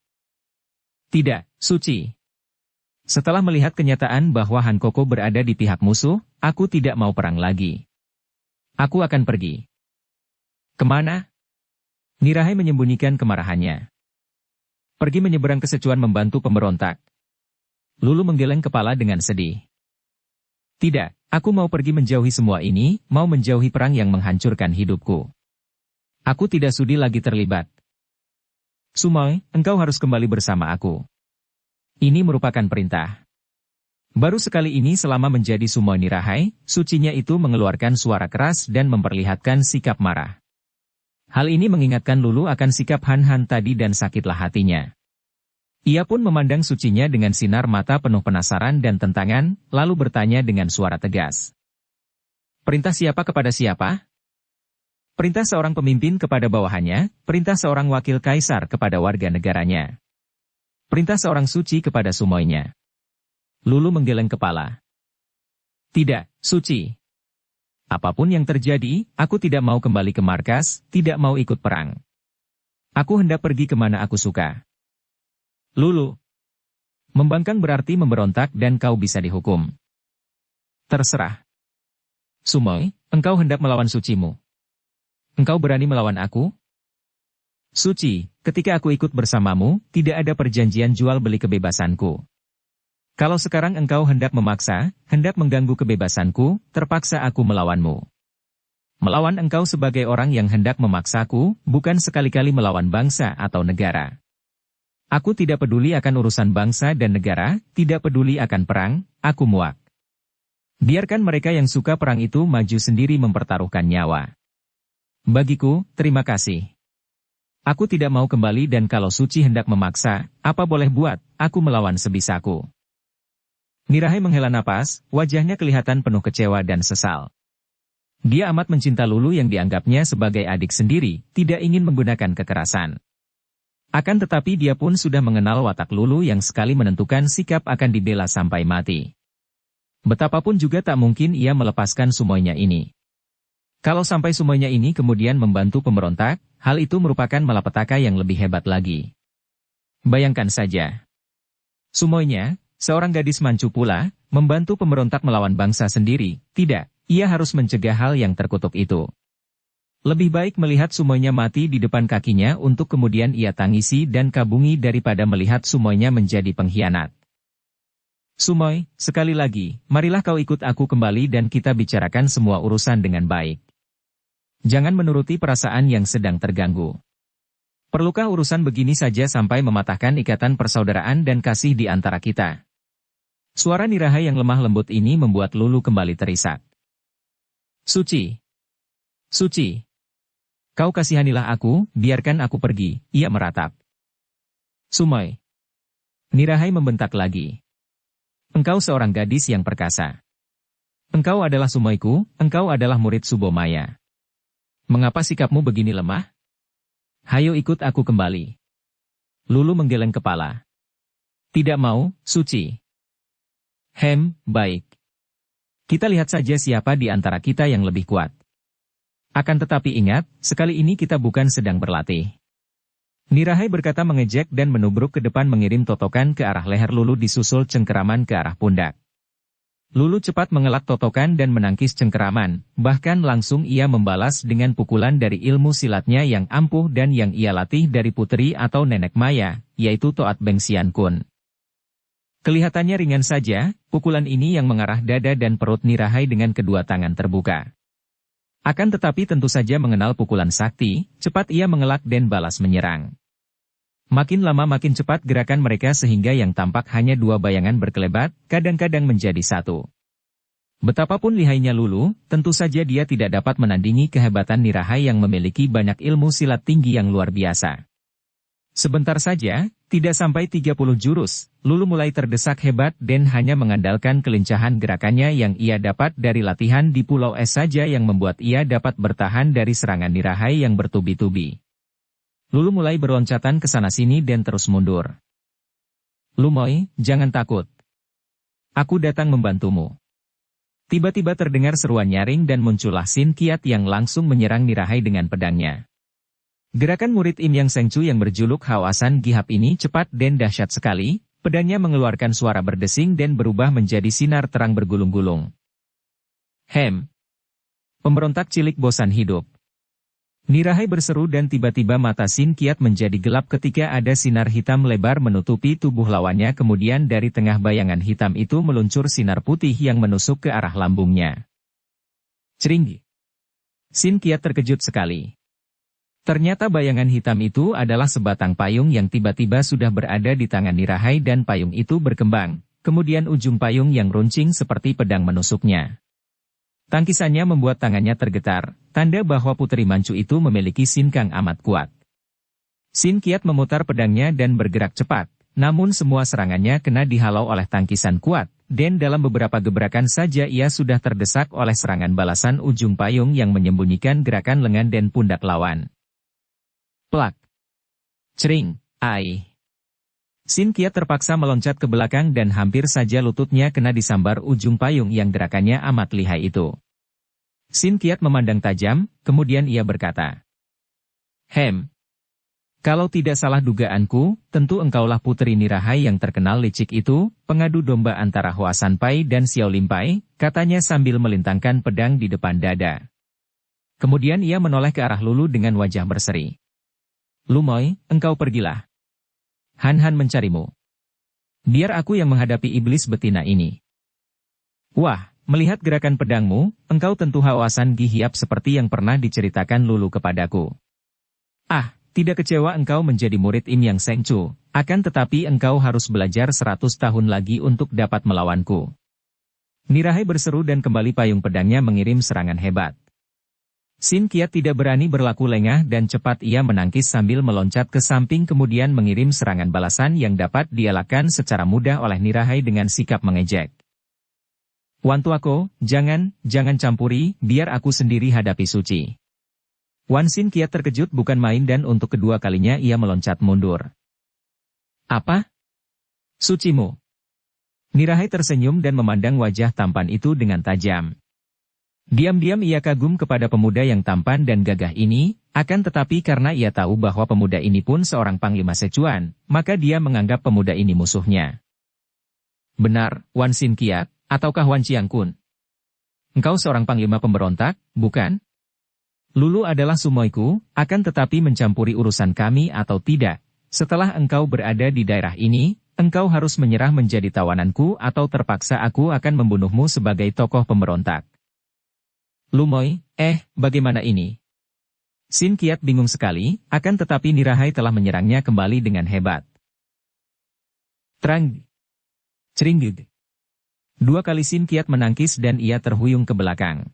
Tidak, Suci. Setelah melihat kenyataan bahwa Han Koko berada di pihak musuh, aku tidak mau perang lagi. Aku akan pergi. Kemana? Nirahai menyembunyikan kemarahannya. Pergi menyeberang ke Secuan membantu pemberontak. Lulu menggeleng kepala dengan sedih. Tidak, Aku mau pergi menjauhi semua ini, mau menjauhi perang yang menghancurkan hidupku. Aku tidak sudi lagi terlibat. Sumoy, engkau harus kembali bersama aku. Ini merupakan perintah. Baru sekali ini selama menjadi Sumoy Nirahai, sucinya itu mengeluarkan suara keras dan memperlihatkan sikap marah. Hal ini mengingatkan Lulu akan sikap Han Han tadi dan sakitlah hatinya. Ia pun memandang sucinya dengan sinar mata penuh penasaran dan tentangan, lalu bertanya dengan suara tegas. Perintah siapa kepada siapa? Perintah seorang pemimpin kepada bawahannya, perintah seorang wakil kaisar kepada warga negaranya. Perintah seorang suci kepada Sumoynya. Lulu menggeleng kepala. Tidak, Suci. Apapun yang terjadi, aku tidak mau kembali ke markas, tidak mau ikut perang. Aku hendak pergi kemana aku suka. Lulu. Membangkang berarti memberontak dan kau bisa dihukum. Terserah. Sumoy, engkau hendak melawan sucimu. Engkau berani melawan aku? Suci, ketika aku ikut bersamamu, tidak ada perjanjian jual beli kebebasanku. Kalau sekarang engkau hendak memaksa, hendak mengganggu kebebasanku, terpaksa aku melawanmu. Melawan engkau sebagai orang yang hendak memaksaku, bukan sekali-kali melawan bangsa atau negara. Aku tidak peduli akan urusan bangsa dan negara, tidak peduli akan perang, aku muak. Biarkan mereka yang suka perang itu maju sendiri mempertaruhkan nyawa. Bagiku, terima kasih. Aku tidak mau kembali dan kalau Suci hendak memaksa, apa boleh buat, aku melawan sebisaku. Nirahai menghela napas, wajahnya kelihatan penuh kecewa dan sesal. Dia amat mencinta Lulu yang dianggapnya sebagai adik sendiri, tidak ingin menggunakan kekerasan. Akan tetapi dia pun sudah mengenal watak Lulu yang sekali menentukan sikap akan dibela sampai mati. Betapapun juga tak mungkin ia melepaskan Sumoynya ini. Kalau sampai Sumoynya ini kemudian membantu pemberontak, hal itu merupakan malapetaka yang lebih hebat lagi. Bayangkan saja. Sumoynya, seorang gadis Manchu pula, membantu pemberontak melawan bangsa sendiri, tidak, ia harus mencegah hal yang terkutuk itu. Lebih baik melihat Sumoynya mati di depan kakinya untuk kemudian ia tangisi dan kabungi daripada melihat Sumoynya menjadi pengkhianat. Sumoy, sekali lagi, marilah kau ikut aku kembali dan kita bicarakan semua urusan dengan baik. Jangan menuruti perasaan yang sedang terganggu. Perlukah urusan begini saja sampai mematahkan ikatan persaudaraan dan kasih di antara kita? Suara Nirahai yang lemah lembut ini membuat Lulu kembali terisak. Suci. Suci. Kau kasihanilah aku, biarkan aku pergi, ia meratap. Sumoy. Nirahai membentak lagi. Engkau seorang gadis yang perkasa. Engkau adalah Sumoyku, engkau adalah murid Subomaya. Mengapa sikapmu begini lemah? Hayo ikut aku kembali. Lulu menggeleng kepala. Tidak mau, Suci. Baik. Kita lihat saja siapa di antara kita yang lebih kuat. Akan tetapi ingat, sekali ini kita bukan sedang berlatih. Nirahai berkata mengejek dan menubruk ke depan mengirim totokan ke arah leher Lulu disusul cengkeraman ke arah pundak. Lulu cepat mengelak totokan dan menangkis cengkeraman, bahkan langsung ia membalas dengan pukulan dari ilmu silatnya yang ampuh dan yang ia latih dari putri atau nenek Maya, yaitu Toat Beng Sian Kun. Kelihatannya ringan saja, pukulan ini yang mengarah dada dan perut Nirahai dengan kedua tangan terbuka. Akan tetapi tentu saja mengenal pukulan sakti, cepat ia mengelak dan balas menyerang. Makin lama makin cepat gerakan mereka sehingga yang tampak hanya dua bayangan berkelebat, kadang-kadang menjadi satu. Betapapun lihainya Lulu, tentu saja dia tidak dapat menandingi kehebatan Nirahai yang memiliki banyak ilmu silat tinggi yang luar biasa. Sebentar saja, tidak sampai 30 jurus, Lulu mulai terdesak hebat dan hanya mengandalkan kelincahan gerakannya yang ia dapat dari latihan di Pulau Es saja yang membuat ia dapat bertahan dari serangan Nirahai yang bertubi-tubi. Lulu mulai berloncatan ke sana-sini dan terus mundur. Lumoy, jangan takut. Aku datang membantumu. Tiba-tiba terdengar seruan nyaring dan muncullah Sin Kiat yang langsung menyerang Nirahai dengan pedangnya. Gerakan murid Im Yang Sengcu yang berjuluk Hawasan Gihap ini cepat dan dahsyat sekali, pedangnya mengeluarkan suara berdesing dan berubah menjadi sinar terang bergulung-gulung. Pemberontak cilik bosan hidup. Nirahai berseru dan tiba-tiba mata Sin Qiat menjadi gelap ketika ada sinar hitam lebar menutupi tubuh lawannya, kemudian dari tengah bayangan hitam itu meluncur sinar putih yang menusuk ke arah lambungnya. Cering! Sin Qiat terkejut sekali. Ternyata bayangan hitam itu adalah sebatang payung yang tiba-tiba sudah berada di tangan Nirahai dan payung itu berkembang, kemudian ujung payung yang runcing seperti pedang menusuknya. Tangkisannya membuat tangannya tergetar, tanda bahwa Puteri Manchu itu memiliki sinkang amat kuat. Sin Qiat memutar pedangnya dan bergerak cepat, namun semua serangannya kena dihalau oleh tangkisan kuat, dan dalam beberapa gebrakan saja ia sudah terdesak oleh serangan balasan ujung payung yang menyembunyikan gerakan lengan dan pundak lawan. Plak! Cering! Ai! Sin Qiat terpaksa meloncat ke belakang dan hampir saja lututnya kena disambar ujung payung yang gerakannya amat lihai itu. Sin Qiat memandang tajam, kemudian ia berkata, kalau tidak salah dugaanku, tentu engkaulah Puteri Nirahai yang terkenal licik itu, pengadu domba antara Hoa Sanpai dan Xiao Limpai, katanya sambil melintangkan pedang di depan dada. Kemudian ia menoleh ke arah Lulu dengan wajah berseri. Lumoy, engkau pergilah. Han mencarimu. Biar aku yang menghadapi iblis betina ini. Wah, melihat gerakan pedangmu, engkau tentu Haoasan Gihiap seperti yang pernah diceritakan Lulu kepadaku. Ah, tidak kecewa engkau menjadi murid Im Yang Seng Chu, akan tetapi engkau harus belajar 100 tahun lagi untuk dapat melawanku. Nirahai berseru dan kembali payung pedangnya mengirim serangan hebat. Sin Qiat tidak berani berlaku lengah dan cepat ia menangkis sambil meloncat ke samping kemudian mengirim serangan balasan yang dapat dielakkan secara mudah oleh Nirahai dengan sikap mengejek. Wan tuako, jangan campuri, biar aku sendiri hadapi Suci. Wan Sin Qiat terkejut bukan main dan untuk kedua kalinya ia meloncat mundur. Apa? Sucimu? Nirahai tersenyum dan memandang wajah tampan itu dengan tajam. Diam-diam ia kagum kepada pemuda yang tampan dan gagah ini, akan tetapi karena ia tahu bahwa pemuda ini pun seorang panglima Sichuan, maka dia menganggap pemuda ini musuhnya. Benar, Wan Sin Qiat, ataukah Wan Chiang-kun? Engkau seorang panglima pemberontak, bukan? Lulu adalah sumoiku, akan tetapi mencampuri urusan kami atau tidak. Setelah engkau berada di daerah ini, engkau harus menyerah menjadi tawananku atau terpaksa aku akan membunuhmu sebagai tokoh pemberontak. Lumoy, bagaimana ini? Sin Qiat bingung sekali, akan tetapi Nirahai telah menyerangnya kembali dengan hebat. Trang! Ceringgig! 2 kali Sin Qiat menangkis dan ia terhuyung ke belakang.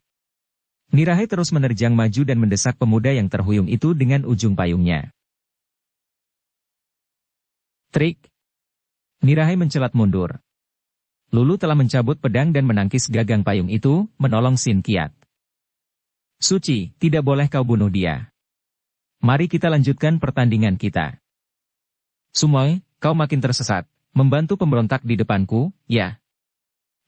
Nirahai terus menerjang maju dan mendesak pemuda yang terhuyung itu dengan ujung payungnya. Trik! Nirahai mencelat mundur. Lulu telah mencabut pedang dan menangkis gagang payung itu, menolong Sin Qiat. Suci, tidak boleh kau bunuh dia. Mari kita lanjutkan pertandingan kita. Sumoy, kau makin tersesat, membantu pemberontak di depanku, ya.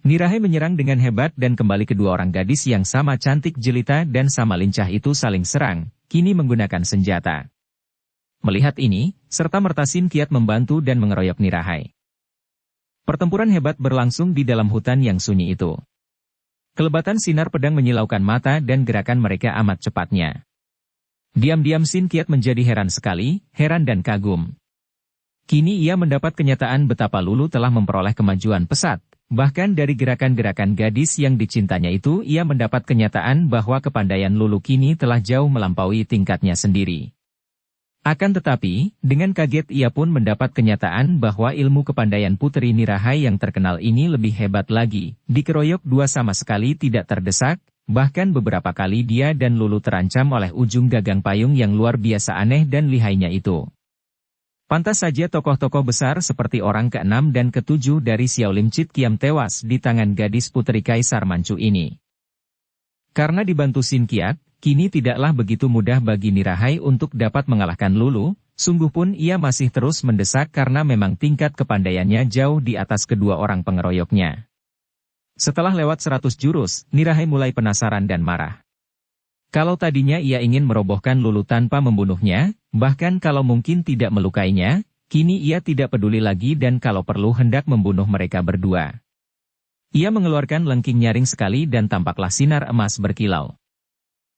Nirahai menyerang dengan hebat dan kembali kedua orang gadis yang sama cantik jelita dan sama lincah itu saling serang, kini menggunakan senjata. Melihat ini, serta-merta Sin Qiat membantu dan mengeroyok Nirahai. Pertempuran hebat berlangsung di dalam hutan yang sunyi itu. Kelebatan sinar pedang menyilaukan mata dan gerakan mereka amat cepatnya. Diam-diam Sin Qiat menjadi heran sekali, heran dan kagum. Kini ia mendapat kenyataan betapa Lulu telah memperoleh kemajuan pesat, bahkan dari gerakan-gerakan gadis yang dicintanya itu ia mendapat kenyataan bahwa kepandaian Lulu kini telah jauh melampaui tingkatnya sendiri. Akan tetapi, dengan kaget ia pun mendapat kenyataan bahwa ilmu kepandaian Puteri Nirahai yang terkenal ini lebih hebat lagi. Dikeroyok dua sama sekali tidak terdesak, bahkan beberapa kali dia dan Lulu terancam oleh ujung gagang payung yang luar biasa aneh dan lihainya itu. Pantas saja tokoh-tokoh besar seperti orang ke-6 dan ke-7 dari Xiao Lim Chit Kiam tewas di tangan gadis Puteri Kaisar Manchu ini. Karena dibantu Sin Qiat, kini tidaklah begitu mudah bagi Nirahai untuk dapat mengalahkan Lulu, sungguh pun ia masih terus mendesak karena memang tingkat kepandaiannya jauh di atas kedua orang pengeroyoknya. Setelah lewat 100 jurus, Nirahai mulai penasaran dan marah. Kalau tadinya ia ingin merobohkan Lulu tanpa membunuhnya, bahkan kalau mungkin tidak melukainya, kini ia tidak peduli lagi dan kalau perlu hendak membunuh mereka berdua. Ia mengeluarkan lengking nyaring sekali dan tampaklah sinar emas berkilau.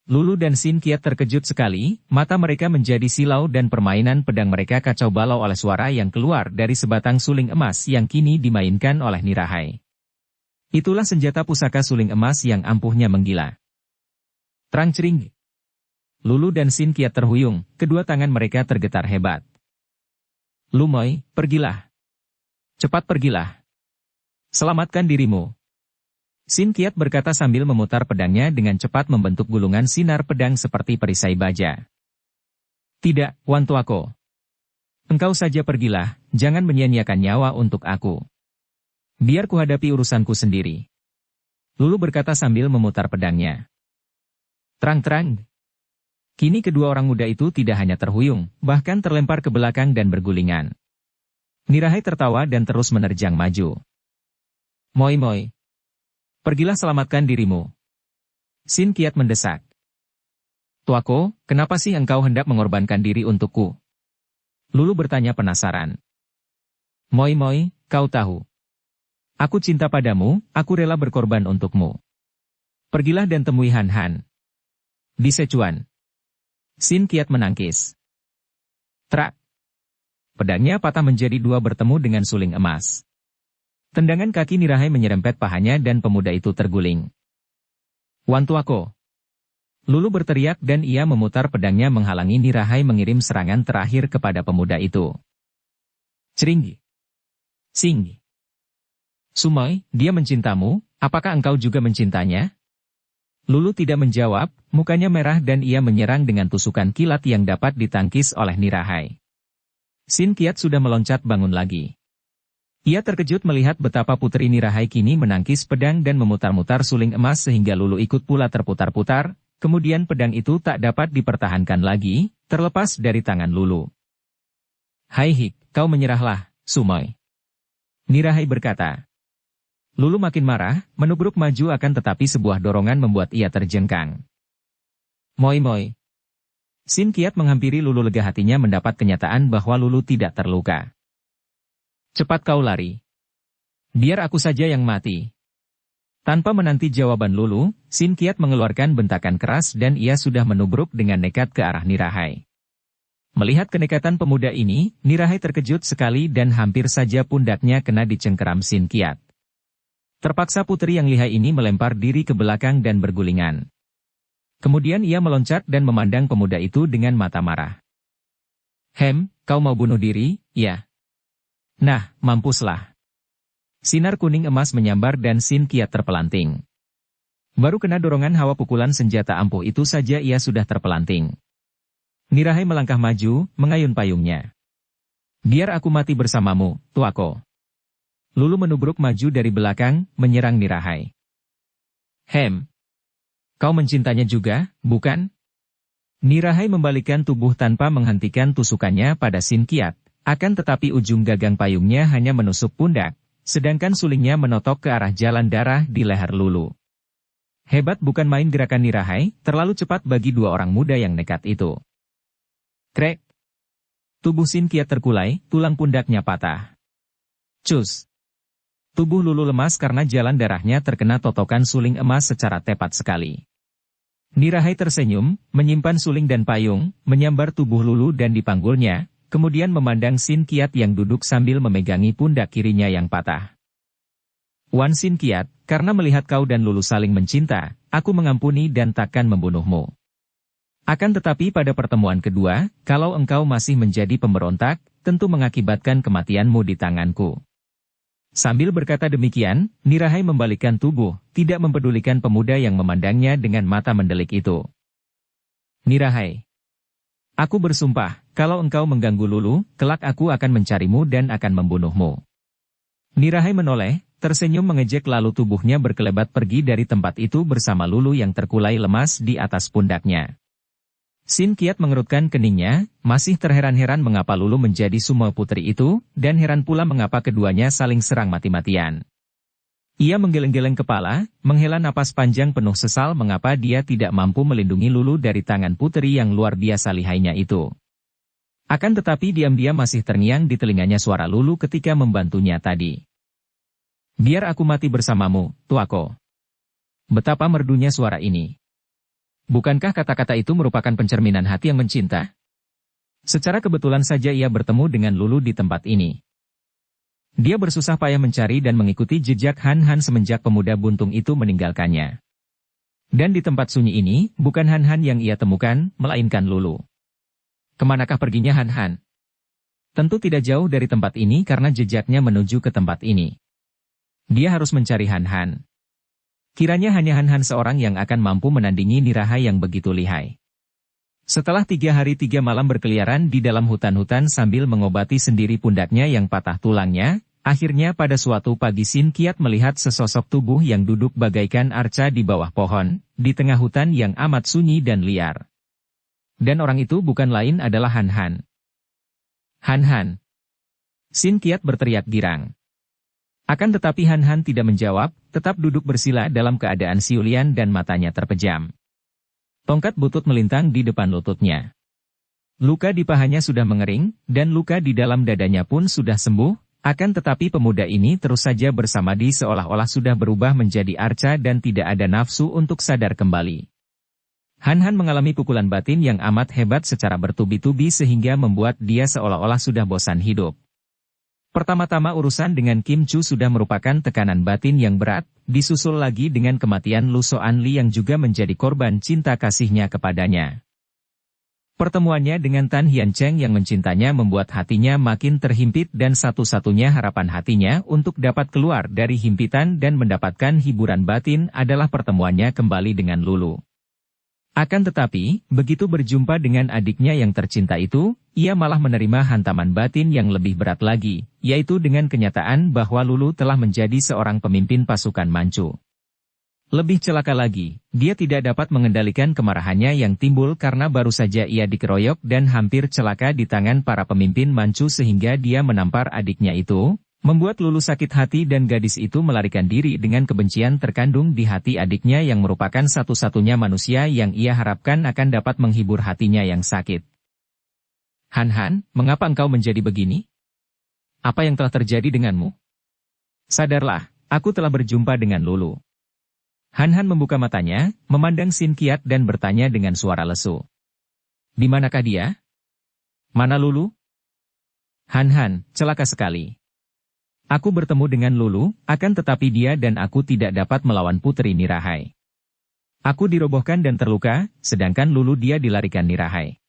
Lulu dan Sin Qiat terkejut sekali, mata mereka menjadi silau dan permainan pedang mereka kacau balau oleh suara yang keluar dari sebatang suling emas yang kini dimainkan oleh Nirahai. Itulah senjata pusaka suling emas yang ampuhnya menggila. Trang-cering. Lulu dan Sin Qiat terhuyung, kedua tangan mereka tergetar hebat. Lumoy, pergilah. Cepat pergilah. Selamatkan dirimu. Sin Qiat berkata sambil memutar pedangnya dengan cepat membentuk gulungan sinar pedang seperti perisai baja. Tidak, Wan Tuako. Engkau saja pergilah, jangan menyia-nyiakan nyawa untuk aku. Biar kuhadapi urusanku sendiri. Lulu berkata sambil memutar pedangnya. Terang-terang. Kini kedua orang muda itu tidak hanya terhuyung, bahkan terlempar ke belakang dan bergulingan. Nirahai tertawa dan terus menerjang maju. Moi. Pergilah selamatkan dirimu. Sin Qiat mendesak. Tuako, kenapa sih engkau hendak mengorbankan diri untukku? Lulu bertanya penasaran. Moi, kau tahu. Aku cinta padamu, aku rela berkorban untukmu. Pergilah dan temui Han. Di Sichuan. Sin Qiat menangkis. Trak. Pedangnya patah menjadi dua bertemu dengan suling emas. Tendangan kaki Nirahai menyerempet pahanya dan pemuda itu terguling. Wan Tuako. Lulu berteriak dan ia memutar pedangnya menghalangi Nirahai mengirim serangan terakhir kepada pemuda itu. Cering. Sing. Sumoy, dia mencintamu, apakah engkau juga mencintanya? Lulu tidak menjawab, mukanya merah dan ia menyerang dengan tusukan kilat yang dapat ditangkis oleh Nirahai. Sin Qiat sudah meloncat bangun lagi. Ia terkejut melihat betapa putri Nirahai kini menangkis pedang dan memutar-mutar suling emas sehingga Lulu ikut pula terputar-putar, kemudian pedang itu tak dapat dipertahankan lagi, terlepas dari tangan Lulu. Hai Hik, kau menyerahlah, Sumoy. Nirahai berkata. Lulu makin marah, menubruk maju akan tetapi sebuah dorongan membuat ia terjengkang. Moi. Sin Qiat menghampiri Lulu lega hatinya mendapat kenyataan bahwa Lulu tidak terluka. Cepat kau lari. Biar aku saja yang mati. Tanpa menanti jawaban Lulu, Sin Qiat mengeluarkan bentakan keras dan ia sudah menubruk dengan nekat ke arah Nirahai. Melihat kenekatan pemuda ini, Nirahai terkejut sekali dan hampir saja pundaknya kena dicengkeram Sin Qiat. Terpaksa putri yang lihai ini melempar diri ke belakang dan bergulingan. Kemudian ia meloncat dan memandang pemuda itu dengan mata marah. Kau mau bunuh diri, ya? Nah, mampuslah. Sinar kuning emas menyambar dan Sin Qiat terpelanting. Baru kena dorongan hawa pukulan senjata ampuh itu saja ia sudah terpelanting. Nirahai melangkah maju, mengayun payungnya. Biar aku mati bersamamu, Tuako. Lulu menubruk maju dari belakang, menyerang Nirahai. Kau mencintanya juga, bukan? Nirahai membalikkan tubuh tanpa menghentikan tusukannya pada Sin Qiat. Akan tetapi ujung gagang payungnya hanya menusuk pundak, sedangkan sulingnya menotok ke arah jalan darah di leher Lulu. Hebat bukan main gerakan Nirahai, terlalu cepat bagi dua orang muda yang nekat itu. Krek. Tubuh Sin Qiat terkulai, tulang pundaknya patah. Cus. Tubuh Lulu lemas karena jalan darahnya terkena totokan suling emas secara tepat sekali. Nirahai tersenyum, menyimpan suling dan payung, menyambar tubuh Lulu dan dipanggulnya, kemudian memandang Sin Qiat yang duduk sambil memegangi pundak kirinya yang patah. Wan Sin Qiat, karena melihat kau dan Lulu saling mencinta, aku mengampuni dan takkan membunuhmu. Akan tetapi pada pertemuan kedua, kalau engkau masih menjadi pemberontak, tentu mengakibatkan kematianmu di tanganku. Sambil berkata demikian, Nirahai membalikkan tubuh, tidak mempedulikan pemuda yang memandangnya dengan mata mendelik itu. Nirahai. Aku bersumpah, kalau engkau mengganggu Lulu, kelak aku akan mencarimu dan akan membunuhmu. Nirahai menoleh, tersenyum mengejek lalu tubuhnya berkelebat pergi dari tempat itu bersama Lulu yang terkulai lemas di atas pundaknya. Sin Qiat mengerutkan keningnya, masih terheran-heran mengapa Lulu menjadi sumo putri itu, dan heran pula mengapa keduanya saling serang mati-matian. Ia menggeleng-geleng kepala, menghela napas panjang penuh sesal mengapa dia tidak mampu melindungi Lulu dari tangan putri yang luar biasa lihainya itu. Akan tetapi diam-diam masih terngiang di telinganya suara Lulu ketika membantunya tadi. Biar aku mati bersamamu, Tuako. Betapa merdunya suara ini. Bukankah kata-kata itu merupakan pencerminan hati yang mencinta? Secara kebetulan saja ia bertemu dengan Lulu di tempat ini. Dia bersusah payah mencari dan mengikuti jejak Han Han semenjak pemuda buntung itu meninggalkannya. Dan di tempat sunyi ini, bukan Han Han yang ia temukan, melainkan Lulu. Kemanakah perginya Han Han? Tentu tidak jauh dari tempat ini karena jejaknya menuju ke tempat ini. Dia harus mencari Han Han. Kiranya hanya Han Han seorang yang akan mampu menandingi Nirahai yang begitu lihai. Setelah 3 hari 3 malam berkeliaran di dalam hutan-hutan sambil mengobati sendiri pundaknya yang patah tulangnya, akhirnya pada suatu pagi Sin Qiat melihat sesosok tubuh yang duduk bagaikan arca di bawah pohon, di tengah hutan yang amat sunyi dan liar. Dan orang itu bukan lain adalah Han Han. Han Han. Sin Qiat berteriak girang. Akan tetapi Han Han tidak menjawab, tetap duduk bersila dalam keadaan siulian dan matanya terpejam. Tongkat butut melintang di depan lututnya. Luka di pahanya sudah mengering, dan luka di dalam dadanya pun sudah sembuh, akan tetapi pemuda ini terus saja bersamadi seolah-olah sudah berubah menjadi arca dan tidak ada nafsu untuk sadar kembali. Han Han mengalami pukulan batin yang amat hebat secara bertubi-tubi sehingga membuat dia seolah-olah sudah bosan hidup. Pertama-tama urusan dengan Kim Chu sudah merupakan tekanan batin yang berat, disusul lagi dengan kematian Lu Soan Li yang juga menjadi korban cinta kasihnya kepadanya. Pertemuannya dengan Tan Hian Cheng yang mencintanya membuat hatinya makin terhimpit dan satu-satunya harapan hatinya untuk dapat keluar dari himpitan dan mendapatkan hiburan batin adalah pertemuannya kembali dengan Lulu. Akan tetapi, begitu berjumpa dengan adiknya yang tercinta itu, ia malah menerima hantaman batin yang lebih berat lagi, yaitu dengan kenyataan bahwa Lulu telah menjadi seorang pemimpin pasukan Manchu. Lebih celaka lagi, dia tidak dapat mengendalikan kemarahannya yang timbul karena baru saja ia dikeroyok dan hampir celaka di tangan para pemimpin Manchu sehingga dia menampar adiknya itu, membuat Lulu sakit hati dan gadis itu melarikan diri dengan kebencian terkandung di hati adiknya yang merupakan satu-satunya manusia yang ia harapkan akan dapat menghibur hatinya yang sakit. Han Han, mengapa engkau menjadi begini? Apa yang telah terjadi denganmu? Sadarlah, aku telah berjumpa dengan Lulu. Han Han membuka matanya, memandang Sin Qiat dan bertanya dengan suara lesu. Di manakah dia? Mana Lulu? Han Han, celaka sekali. Aku bertemu dengan Lulu, akan tetapi dia dan aku tidak dapat melawan Putri Nirahai. Aku dirobohkan dan terluka, sedangkan Lulu dia dilarikan Nirahai.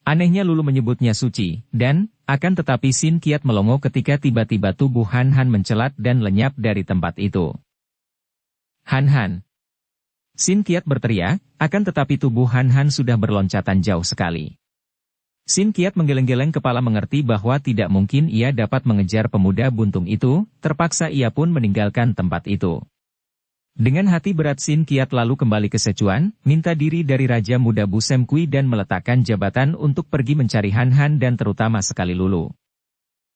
Anehnya Lulu menyebutnya suci, dan, akan tetapi Sin Qiat melongo ketika tiba-tiba tubuh Han Han mencelat dan lenyap dari tempat itu. Han Han. Sin Qiat berteriak, akan tetapi tubuh Han Han sudah berloncatan jauh sekali. Sin Qiat menggeleng-geleng kepala mengerti bahwa tidak mungkin ia dapat mengejar pemuda buntung itu, terpaksa ia pun meninggalkan tempat itu. Dengan hati berat Sin Qiat lalu kembali ke Sichuan, minta diri dari Raja Muda Bu Sem Kui dan meletakkan jabatan untuk pergi mencari Han Han dan terutama sekali Lulu.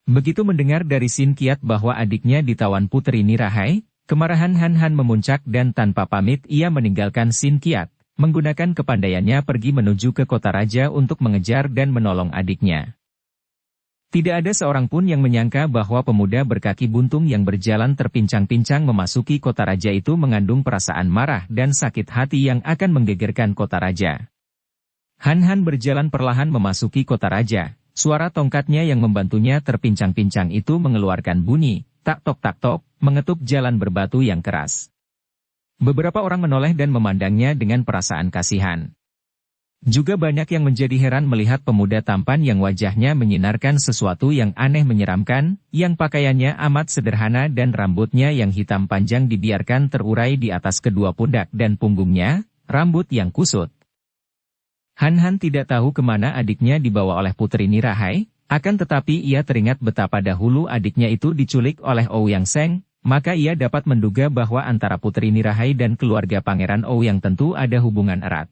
Begitu mendengar dari Sin Qiat bahwa adiknya ditawan Putri Nirahai, kemarahan Han Han memuncak dan tanpa pamit ia meninggalkan Sin Qiat. Menggunakan kepandaiannya pergi menuju ke kota raja untuk mengejar dan menolong adiknya. Tidak ada seorang pun yang menyangka bahwa pemuda berkaki buntung yang berjalan terpincang-pincang memasuki kota raja itu mengandung perasaan marah dan sakit hati yang akan menggegerkan kota raja. Han Han berjalan perlahan memasuki kota raja, suara tongkatnya yang membantunya terpincang-pincang itu mengeluarkan bunyi, tak-tok, mengetuk jalan berbatu yang keras. Beberapa orang menoleh dan memandangnya dengan perasaan kasihan. Juga banyak yang menjadi heran melihat pemuda tampan yang wajahnya menyinarkan sesuatu yang aneh menyeramkan, yang pakaiannya amat sederhana dan rambutnya yang hitam panjang dibiarkan terurai di atas kedua pundak dan punggungnya, rambut yang kusut. Han Han tidak tahu kemana adiknya dibawa oleh Putri Nirahai, akan tetapi ia teringat betapa dahulu adiknya itu diculik oleh Ouyang Seng. Maka ia dapat menduga bahwa antara Putri Nirahai dan keluarga Pangeran Ouyang tentu ada hubungan erat.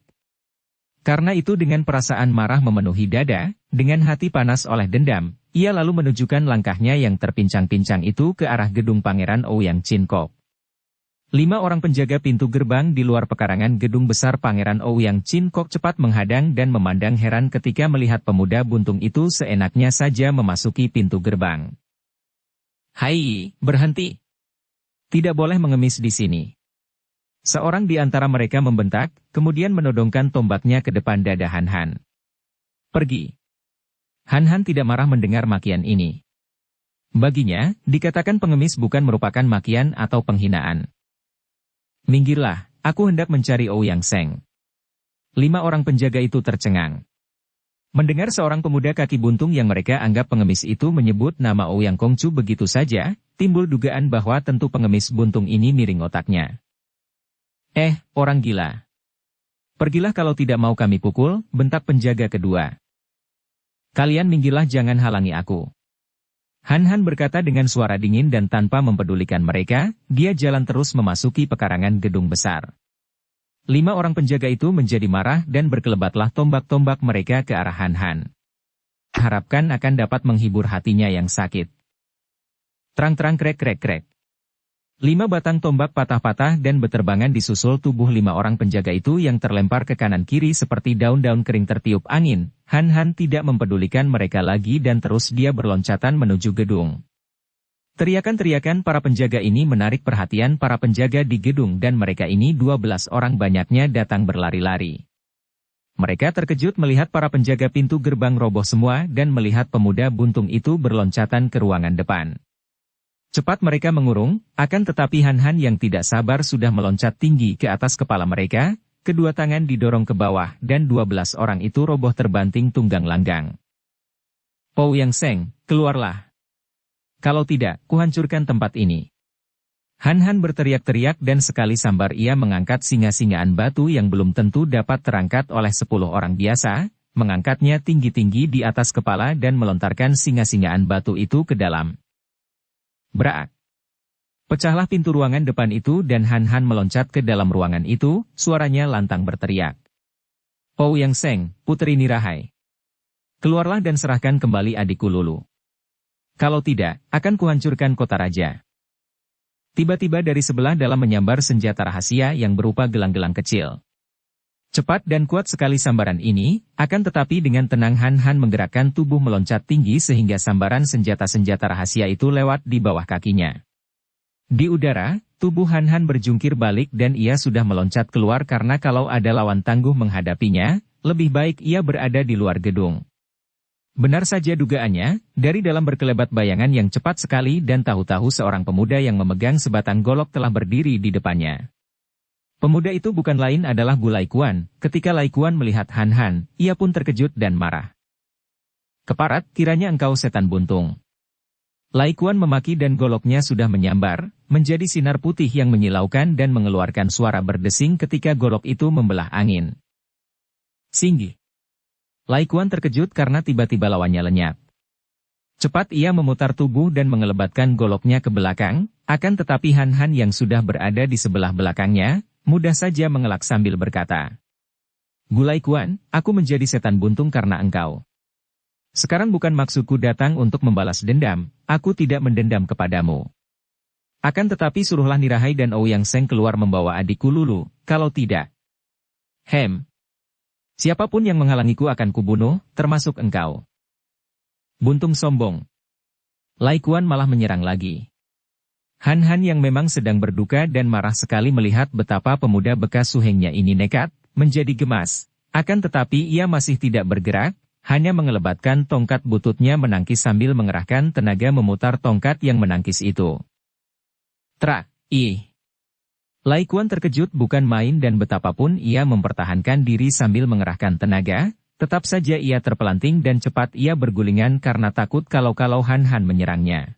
Karena itu dengan perasaan marah memenuhi dada, dengan hati panas oleh dendam, ia lalu menunjukkan langkahnya yang terpincang-pincang itu ke arah gedung Pangeran Ouyang Chin Kok. 5 orang penjaga pintu gerbang di luar pekarangan gedung besar Pangeran Ouyang Chin Kok cepat menghadang dan memandang heran ketika melihat pemuda buntung itu seenaknya saja memasuki pintu gerbang. Hai, berhenti. Tidak boleh mengemis di sini. Seorang di antara mereka membentak, kemudian menodongkan tombaknya ke depan dada Han Han. Pergi. Han Han tidak marah mendengar makian ini. Baginya, dikatakan pengemis bukan merupakan makian atau penghinaan. Minggirlah, aku hendak mencari Ouyang Seng. 5 orang penjaga itu tercengang. Mendengar seorang pemuda kaki buntung yang mereka anggap pengemis itu menyebut nama Ouyang Kongcu begitu saja, timbul dugaan bahwa tentu pengemis buntung ini miring otaknya. Orang gila. Pergilah kalau tidak mau kami pukul, bentak penjaga kedua. Kalian minggirlah, jangan halangi aku. Han Han berkata dengan suara dingin dan tanpa mempedulikan mereka, dia jalan terus memasuki pekarangan gedung besar. 5 orang penjaga itu menjadi marah dan berkelebatlah tombak-tombak mereka ke arah Han Han. Harapkan akan dapat menghibur hatinya yang sakit. Terang-terang krek-krek-krek. 5 batang tombak patah-patah dan beterbangan disusul tubuh 5 orang penjaga itu yang terlempar ke kanan-kiri seperti daun-daun kering tertiup angin. Han Han tidak mempedulikan mereka lagi dan terus dia berloncatan menuju gedung. Teriakan-teriakan para penjaga ini menarik perhatian para penjaga di gedung dan mereka ini 12 orang banyaknya datang berlari-lari. Mereka terkejut melihat para penjaga pintu gerbang roboh semua dan melihat pemuda buntung itu berloncatan ke ruangan depan. Cepat mereka mengurung, akan tetapi Han Han yang tidak sabar sudah meloncat tinggi ke atas kepala mereka, kedua tangan didorong ke bawah dan 12 orang itu roboh terbanting tunggang langgang. Ouyang Seng, keluarlah. Kalau tidak, kuhancurkan tempat ini. Han Han berteriak-teriak dan sekali sambar ia mengangkat singa-singaan batu yang belum tentu dapat terangkat oleh 10 orang biasa, mengangkatnya tinggi-tinggi di atas kepala dan melontarkan singa-singaan batu itu ke dalam. Brak. Pecahlah pintu ruangan depan itu dan Han Han meloncat ke dalam ruangan itu, suaranya lantang berteriak. Ouyang Seng, Putri Nirahai. Keluarlah dan serahkan kembali adikku Lulu. Kalau tidak, akan kuhancurkan kota raja. Tiba-tiba dari sebelah dalam menyambar senjata rahasia yang berupa gelang-gelang kecil. Cepat dan kuat sekali sambaran ini, akan tetapi dengan tenang Han Han menggerakkan tubuh meloncat tinggi sehingga sambaran senjata-senjata rahasia itu lewat di bawah kakinya. Di udara, tubuh Han Han berjungkir balik dan ia sudah meloncat keluar karena kalau ada lawan tangguh menghadapinya, lebih baik ia berada di luar gedung. Benar saja dugaannya, dari dalam berkelebat bayangan yang cepat sekali dan tahu-tahu seorang pemuda yang memegang sebatang golok telah berdiri di depannya. Pemuda itu bukan lain adalah Gu Laikuan. Ketika Laikuan melihat Han Han, ia pun terkejut dan marah. Keparat, kiranya engkau setan buntung. Laikuan memaki dan goloknya sudah menyambar, menjadi sinar putih yang menyilaukan dan mengeluarkan suara berdesing ketika golok itu membelah angin. Singgih. Laikuan terkejut karena tiba-tiba lawannya lenyap. Cepat ia memutar tubuh dan mengelebatkan goloknya ke belakang, akan tetapi Han Han yang sudah berada di sebelah belakangnya, mudah saja mengelak sambil berkata, Gu Laikuan, aku menjadi setan buntung karena engkau. Sekarang bukan maksudku datang untuk membalas dendam, aku tidak mendendam kepadamu. Akan tetapi suruhlah Nirahai dan Ouyang Seng keluar membawa adikku Lulu, kalau tidak. Siapapun yang menghalangiku akan kubunuh, termasuk engkau. Buntung sombong. Laikuan malah menyerang lagi. Han Han yang memang sedang berduka dan marah sekali melihat betapa pemuda bekas suhengnya ini nekat, menjadi gemas. Akan tetapi ia masih tidak bergerak, hanya mengelebatkan tongkat bututnya menangkis sambil mengerahkan tenaga memutar tongkat yang menangkis itu. Trak, Laikuan terkejut bukan main dan betapapun ia mempertahankan diri sambil mengerahkan tenaga, tetap saja ia terpelanting dan cepat ia bergulingan karena takut kalau-kalau Han Han menyerangnya.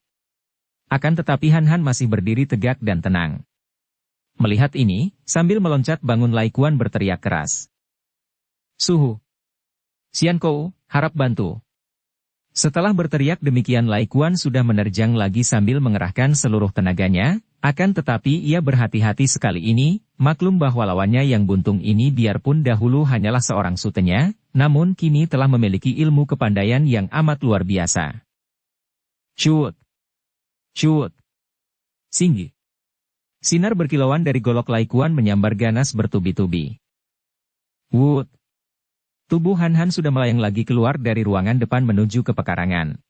Akan tetapi Han Han masih berdiri tegak dan tenang. Melihat ini, sambil meloncat bangun Laikuan berteriak keras. Suhu! Xian Kou, harap bantu. Setelah berteriak demikian Laikuan sudah menerjang lagi sambil mengerahkan seluruh tenaganya, akan tetapi ia berhati-hati sekali ini, maklum bahwa lawannya yang buntung ini biarpun dahulu hanyalah seorang sutenya, namun kini telah memiliki ilmu kepandaian yang amat luar biasa. Cut! Singgih. Sinar berkilauan dari golok Laikuan menyambar ganas bertubi-tubi. Wut! Tubuh Han Han sudah melayang lagi keluar dari ruangan depan menuju ke pekarangan.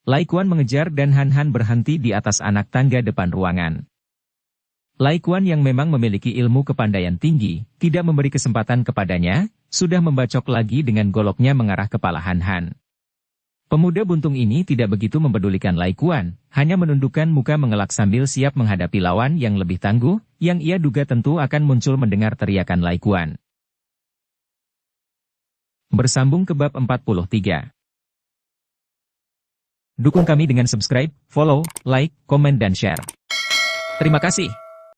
Laikuan mengejar dan Han Han berhenti di atas anak tangga depan ruangan. Lai Kuan yang memang memiliki ilmu kepandaian tinggi, tidak memberi kesempatan kepadanya, sudah membacok lagi dengan goloknya mengarah kepala Han Han. Pemuda buntung ini tidak begitu mempedulikan Lai Kuan, hanya menundukkan muka mengelak sambil siap menghadapi lawan yang lebih tangguh, yang ia duga tentu akan muncul mendengar teriakan Lai Kuan. Bersambung ke bab 43. Dukung kami dengan subscribe, follow, like, komen dan share. Terima kasih.